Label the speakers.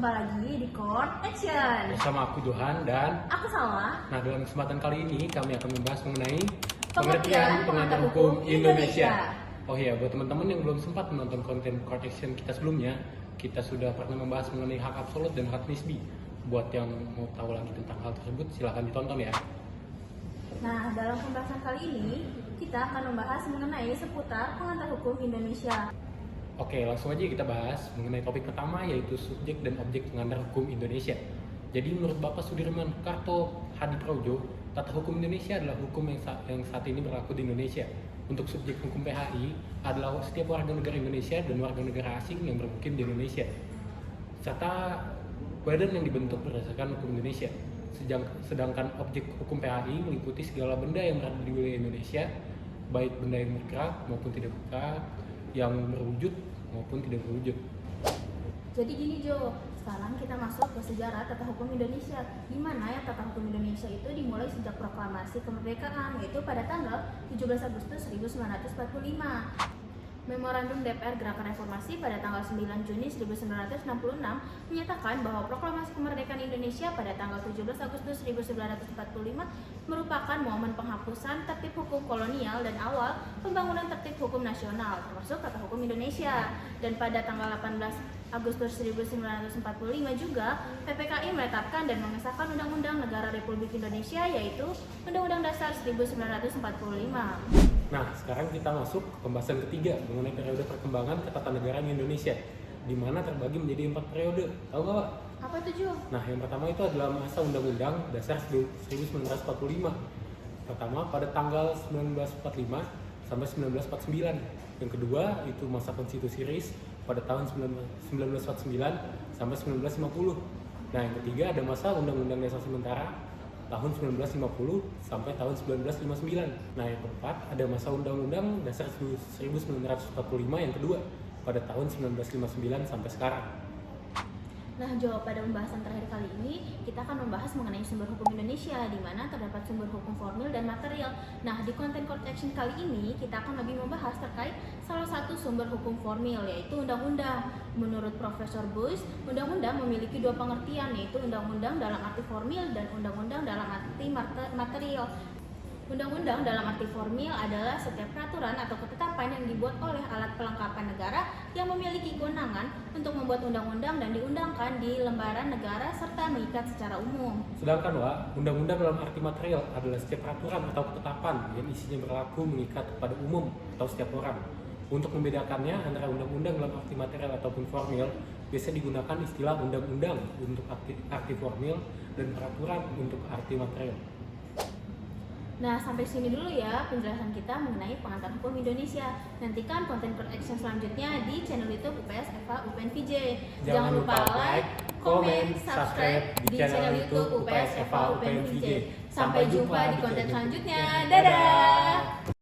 Speaker 1: Jumpa lagi di Court Action
Speaker 2: Bersama aku Johan dan
Speaker 1: aku Salma.
Speaker 2: Nah, dalam kesempatan kali ini kami akan membahas mengenai
Speaker 1: Pengertian pengantar hukum Indonesia.
Speaker 2: Oh iya, buat teman-teman yang belum sempat menonton konten Court Action kita sebelumnya, kita sudah pernah membahas mengenai hak absolut dan hak nisbi. Buat yang mau tahu lagi tentang hal tersebut, silahkan ditonton ya.
Speaker 1: Nah, dalam pembahasan kali ini kita akan membahas mengenai seputar pengantar hukum Indonesia.
Speaker 2: Oke, langsung aja kita bahas mengenai topik pertama, yaitu subjek dan objek pengantar hukum Indonesia. Jadi menurut Bapak Sudirman Karto Hadiprajo, tata hukum Indonesia adalah hukum yang saat ini berlaku di Indonesia. Untuk subjek hukum PHI adalah setiap warga negara Indonesia dan warga negara asing yang bermukim di Indonesia, serta badan yang dibentuk berdasarkan hukum Indonesia. Sedangkan objek hukum PHI meliputi segala benda yang berada di wilayah Indonesia, baik benda yang bergerak maupun tidak bergerak, yang berwujud maupun tidak berwujud.
Speaker 1: Jadi gini Jo, sekarang kita masuk ke sejarah tata hukum Indonesia, di mana ya tata hukum Indonesia itu dimulai sejak proklamasi kemerdekaan, yaitu pada tanggal 17 Agustus 1945. Memorandum DPR Gerakan Reformasi pada tanggal 9 Juni 1966 menyatakan bahwa proklamasi kemerdekaan Indonesia pada tanggal 17 Agustus 1945 merupakan momen penghapusan tertib hukum kolonial dan awal pembangunan tertib hukum nasional, termasuk tata hukum Indonesia. Dan pada tanggal 18 Agustus 1945 juga PPKI menetapkan dan mengesahkan Undang-Undang Negara Republik Indonesia, yaitu Undang-Undang Dasar 1945.
Speaker 2: Nah, sekarang kita masuk ke pembahasan ketiga mengenai periode perkembangan ketatanegaraan Indonesia, di mana terbagi menjadi 4 periode. Tahu nggak, Pak?
Speaker 1: Apa itu, Jo?
Speaker 2: Nah, yang pertama itu adalah masa Undang-Undang Dasar 1945. Pertama pada tanggal 1945 sampai 1949. Yang kedua itu masa Konstitusi RIS pada tahun 1949 sampai 1950. Nah, yang ketiga ada masa Undang-Undang Dasar Sementara tahun 1950 sampai tahun 1959. Nah, yang keempat ada masa Undang-Undang Dasar 1945 yang kedua pada tahun 1959 sampai sekarang.
Speaker 1: Nah, Jo, pada pembahasan terakhir kali ini kita akan membahas mengenai sumber hukum Indonesia, di mana terdapat sumber hukum formil dan material. Nah, di konten Court Action kali ini kita akan lebih membahas terkait salah satu sumber hukum formil, yaitu undang-undang. Menurut Profesor Bush, undang-undang memiliki dua pengertian, yaitu undang-undang dalam arti formil dan undang-undang dalam arti material. Undang-undang dalam arti formil adalah setiap peraturan atau ketetapan yang dibuat oleh alat pelengkapan negara yang memiliki kewenangan untuk membuat undang-undang dan diundangkan di lembaran negara serta mengikat secara umum.
Speaker 2: Sedangkan, Wak, undang-undang dalam arti material adalah setiap peraturan atau ketetapan yang isinya berlaku mengikat kepada umum atau setiap orang. Untuk membedakannya antara undang-undang dalam arti material ataupun formil, biasa digunakan istilah undang-undang untuk arti formil dan peraturan untuk arti material.
Speaker 1: Nah, sampai sini dulu ya penjelasan kita mengenai pengantar hukum Indonesia. Nantikan konten Court Action selanjutnya di channel YouTube UPS FH UPN VJ.
Speaker 2: Jangan lupa like, komen, subscribe di channel YouTube UPS FH UPN VJ.
Speaker 1: Sampai jumpa di konten selanjutnya. Dadah!